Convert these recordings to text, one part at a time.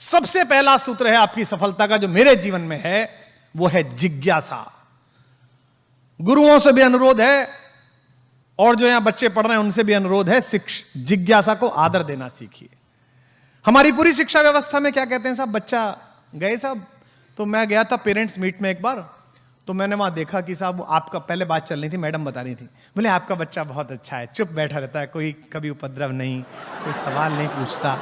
सबसे पहला सूत्र है आपकी सफलता का जो मेरे जीवन में है वो है जिज्ञासा। गुरुओं से भी अनुरोध है और जो यहां बच्चे पढ़ रहे हैं उनसे भी अनुरोध है, जिज्ञासा को आदर देना सीखिए। हमारी पूरी शिक्षा व्यवस्था में क्या कहते हैं साहब, बच्चा गए साहब, तो मैं गया था पेरेंट्स मीट में एक बार, तो मैंने वहां देखा कि साहब आपका पहले बात चल रही थी, मैडम बता रही थी, बोले आपका बच्चा बहुत अच्छा है, चुप बैठा रहता है, कोई कभी उपद्रव नहीं, कोई सवाल नहीं पूछता।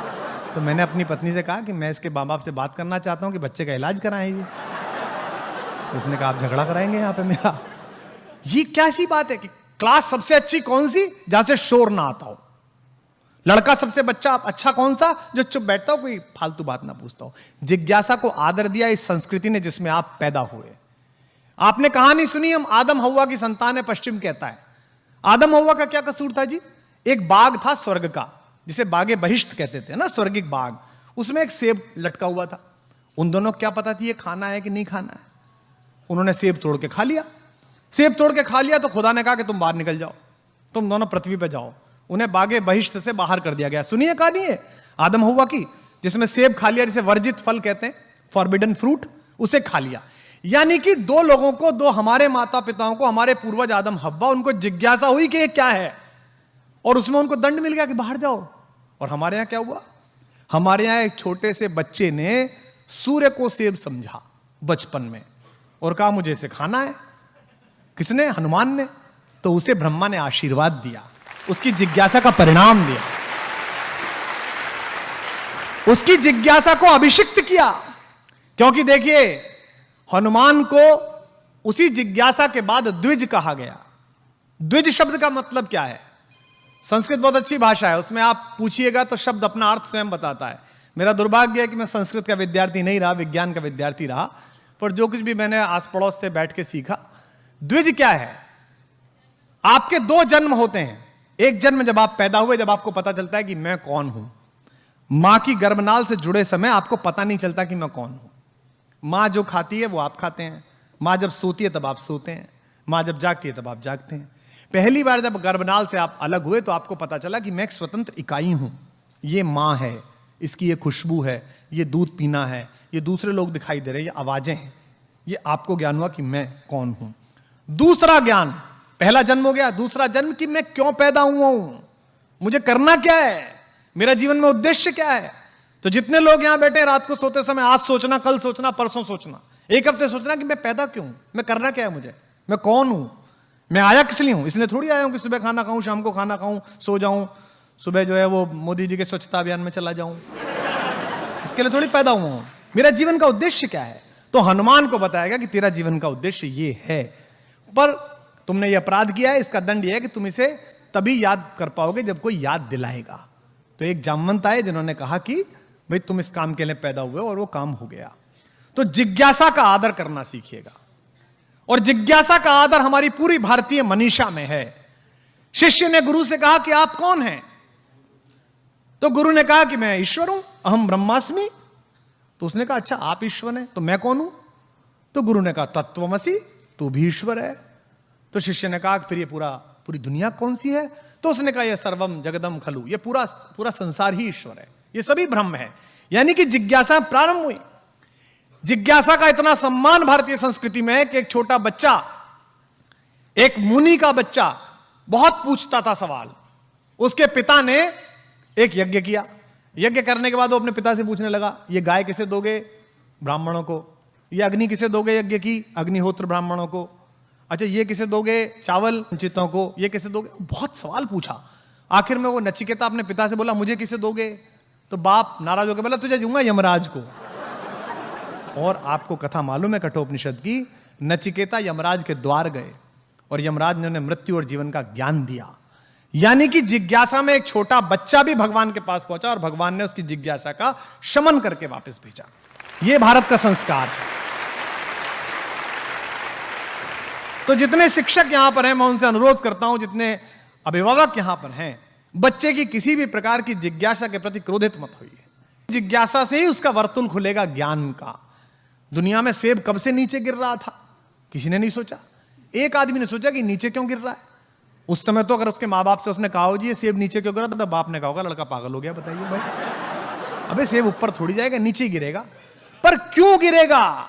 तो मैंने अपनी पत्नी से कहा कि मैं इसके माँ बाप से बात करना चाहता हूँ कि बच्चे का इलाज कराएंगे। तो उसने कहा आप झगड़ा कराएंगे यहाँ पे मेरा। ये क्या सी बात है कि क्लास सबसे अच्छी कौन सी, जहां से शोर ना आता हो। लड़का सबसे बच्चा अच्छा कौन सा, जो चुप बैठता हो, कोई फालतू बात ना पूछता हो। जिज्ञासा को आदर दिया इस संस्कृति ने जिसमें आप पैदा हुए। आपने कहानी सुनी, हम आदम हव्वा की संतान है, पश्चिम कहता है। आदम हव्वा का क्या कसूर था जी? एक बाग था स्वर्ग का, जिसे बागे बहिष्ट कहते थे ना, स्वर्गिक बाग, उसमें एक सेब लटका हुआ था। उन दोनों को क्या पता थी ये खाना है कि नहीं खाना है। उन्होंने सेब तोड़ के खा लिया। सेब तोड़ के खा लिया तो खुदा ने कहा कि तुम बाहर निकल जाओ, तुम दोनों पृथ्वी पे जाओ। उन्हें बागे बहिष्ट से बाहर कर दिया गया। सुनिए कहानी है आदम हव्वा की, जिसमें सेब खा लिया, जिसे वर्जित फल कहते हैं, फॉरबिडन फ्रूट, उसे खा लिया। यानी कि दो लोगों को, दो हमारे माता पिताओं को, हमारे पूर्वज आदम हव्वा, उनको जिज्ञासा हुई कि ये क्या है, और उसमें उनको दंड मिल गया कि बाहर जाओ। और हमारे यहां क्या हुआ? हमारे यहां एक छोटे से बच्चे ने सूर्य को सेब समझा बचपन में और कहा मुझे इसे खाना है। किसने? हनुमान ने। तो उसे ब्रह्मा ने आशीर्वाद दिया, उसकी जिज्ञासा का परिणाम दिया, उसकी जिज्ञासा को अभिषिक्त किया। क्योंकि देखिए, हनुमान को उसी जिज्ञासा के बाद द्विज कहा गया। द्विज शब्द का मतलब क्या है? संस्कृत बहुत अच्छी भाषा है, उसमें आप पूछिएगा तो शब्द अपना अर्थ स्वयं बताता है। मेरा दुर्भाग्य है कि मैं संस्कृत का विद्यार्थी नहीं रहा, विज्ञान का विद्यार्थी रहा, पर जो कुछ भी मैंने आस पड़ोस से बैठ के सीखा। द्विज क्या है? आपके दो जन्म होते हैं। एक जन्म जब आप पैदा हुए, जब आपको पता चलता है कि मैं कौन हूं। मां की गर्भनाल से जुड़े समय आपको पता नहीं चलता कि मैं कौन हूं। मां जो खाती है वो आप खाते हैं, मां जब सोती है तब आप सोते हैं, मां जब जागती है तब आप जागते हैं। पहली बार जब गर्भनाल से आप अलग हुए तो आपको पता चला कि मैं एक स्वतंत्र इकाई हूं। ये मां है, इसकी ये खुशबू है, ये दूध पीना है, ये दूसरे लोग दिखाई दे रहे हैं, ये आवाजें हैं। ये आपको ज्ञान हुआ कि मैं कौन हूं। दूसरा ज्ञान, पहला जन्म हो गया, दूसरा जन्म कि मैं क्यों पैदा हुआ हूं, मुझे करना क्या है, मेरा जीवन में उद्देश्य क्या है। तो जितने लोग यहां बैठे रात को सोते समय आज सोचना, कल सोचना, परसों सोचना, एक हफ्ते सोचना कि मैं पैदा क्यों हूं, मैं करना क्या है, मुझे, मैं कौन हूं, मैं आया किस लिए हूं। इसलिए थोड़ी आया हूं कि सुबह खाना खाऊं, शाम को खाना खाऊं, सो जाऊं, सुबह जो है वो मोदी जी के स्वच्छता अभियान में चला जाऊं। इसके लिए थोड़ी पैदा हुआ हूं। मेरा जीवन का उद्देश्य क्या है? तो हनुमान को बताया गया कि तेरा जीवन का उद्देश्य ये है, पर तुमने ये अपराध किया है, इसका दंड यह है कि तुम इसे तभी याद कर पाओगे जब कोई याद दिलाएगा। तो एक जामवंत आए जिन्होंने कहा कि भाई तुम इस काम के लिए पैदा हुए, और वो काम हो गया। तो जिज्ञासा का आदर करना सीखिएगा, और जिज्ञासा का आदर हमारी पूरी भारतीय मनीषा में है। शिष्य ने गुरु से कहा कि आप कौन हैं? तो गुरु ने कहा कि मैं ईश्वर हूं, अहम ब्रह्मास्मि। तो उसने कहा अच्छा आप ईश्वर हैं, तो मैं कौन हूं? तो गुरु ने कहा तत्वमसि, तू भी ईश्वर है। तो शिष्य ने कहा फिर ये पूरी दुनिया कौन सी है? तो उसने कहा यह सर्वम जगदम खलु, ये पूरा संसार ही ईश्वर है, ये सभी ब्रह्म है। यानी कि जिज्ञासा प्रारंभ हुई। जिज्ञासा का इतना सम्मान भारतीय संस्कृति में है कि एक छोटा बच्चा, एक मुनि का बच्चा, बहुत पूछता था सवाल। उसके पिता ने एक यज्ञ किया। यज्ञ करने के बाद वो अपने पिता से पूछने लगा, ये गाय किसे दोगे? ब्राह्मणों को। ये अग्नि किसे दोगे यज्ञ की? अग्निहोत्र ब्राह्मणों को। अच्छा ये किसे दोगे? चावल वंचितों को। ये किसे दोगे? बहुत सवाल पूछा। आखिर में वो नचिकेता अपने पिता से बोला मुझे किसे दोगे? तो बाप नाराज होकर बोला तुझे दूंगा यमराज को। और आपको कथा मालूम है कठोपनिषद की, नचिकेता यमराज के द्वार गए और यमराज ने उन्हें मृत्यु और जीवन का ज्ञान दिया। यानी कि जिज्ञासा में एक छोटा बच्चा भी भगवान के पास पहुंचा और भगवान ने उसकी जिज्ञासा का शमन करके वापस भेजा। यह भारत का संस्कार है। तो जितने शिक्षक यहां पर हैं, मैं उनसे अनुरोध करता हूं, जितने अभिभावक यहां पर हैं, बच्चे की किसी भी प्रकार की जिज्ञासा के प्रति क्रोधित मत होइए। जिज्ञासा से ही उसका वर्तुल खुलेगा ज्ञान का। दुनिया में सेब कब से नीचे गिर रहा था, किसी ने नहीं सोचा। एक आदमी ने सोचा कि नीचे क्यों गिर रहा है। उस समय तो अगर उसके माँ बाप से उसने कहा हो जी ये सेब नीचे क्यों गिरा, तो बाप ने कहा होगा लड़का पागल हो गया, बताइए भाई। अबे सेब ऊपर थोड़ी जाएगा, नीचे गिरेगा। पर क्यों गिरेगा,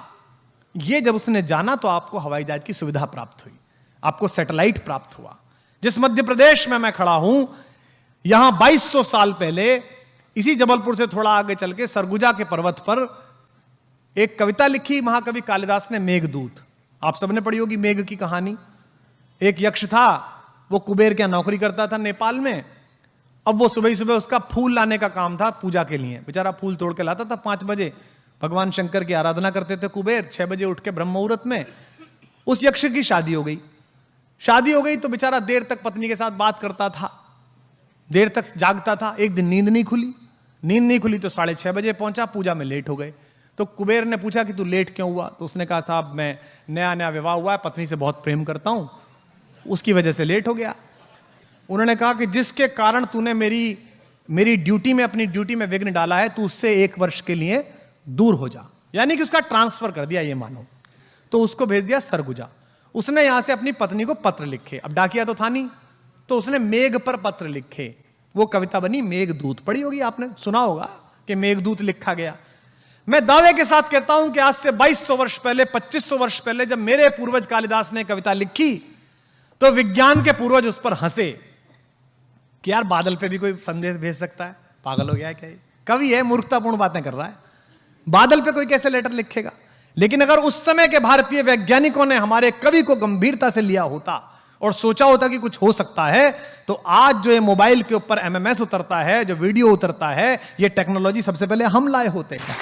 ये जब उसने जाना तो आपको हवाई जहाज की सुविधा प्राप्त हुई, आपको सैटेलाइट प्राप्त हुआ। जिस मध्य प्रदेश में मैं खड़ा हूं, यहां 2200 साल पहले इसी जबलपुर से थोड़ा आगे चल के सरगुजा के पर्वत पर एक कविता लिखी महाकवि कालिदास ने, मेघदूत। आप सबने पढ़ी होगी मेघ की कहानी। एक यक्ष था, वो कुबेर क्या नौकरी करता था नेपाल में। अब वो सुबह सुबह उसका फूल लाने का काम था पूजा के लिए, बेचारा फूल तोड़ के लाता था 5 बजे। भगवान शंकर की आराधना करते थे कुबेर, 6 बजे उठ के ब्रह्म मुहूर्त में। उस यक्ष की शादी हो गई। शादी हो गई तो बेचारा देर तक पत्नी के साथ बात करता था, देर तक जागता था। एक दिन नींद नहीं खुली तो 6:30 बजे पहुंचा, पूजा में लेट हो गए। तो कुबेर ने पूछा कि तू लेट क्यों हुआ? तो उसने कहा साहब मैं नया विवाह हुआ है, पत्नी से बहुत प्रेम करता हूं, उसकी वजह से लेट हो गया। उन्होंने कहा कि जिसके कारण तूने मेरी ड्यूटी में, अपनी ड्यूटी में विघ्न डाला है, तू उससे 1 वर्ष के लिए दूर हो जा। यानी कि उसका ट्रांसफर कर दिया, ये मानो। तो उसको भेज दिया सरगुजा। उसने यहां से अपनी पत्नी को पत्र लिखे। अब डाकिया तो था नहीं, तो उसने मेघ पर पत्र लिखे। वो कविता बनी मेघदूत। पढ़ी होगी आपने, सुना होगा कि मेघदूत लिखा गया। मैं दावे के साथ कहता हूं कि आज से 2200 वर्ष पहले, 2500 वर्ष पहले जब मेरे पूर्वज कालिदास ने कविता लिखी, तो विज्ञान के पूर्वज उस पर हंसे कि यार बादल पे भी कोई संदेश भेज सकता है, पागल हो गया है क्या? कवि है, मूर्खतापूर्ण बातें कर रहा है, बादल पे कोई कैसे लेटर लिखेगा? लेकिन अगर उस समय के भारतीय वैज्ञानिकों ने हमारे कवि को गंभीरता से लिया होता और सोचा होता कि कुछ हो सकता है, तो आज जो ये मोबाइल के ऊपर MMS उतरता है, जो वीडियो उतरता है, ये टेक्नोलॉजी सबसे पहले हम लाए होते हैं।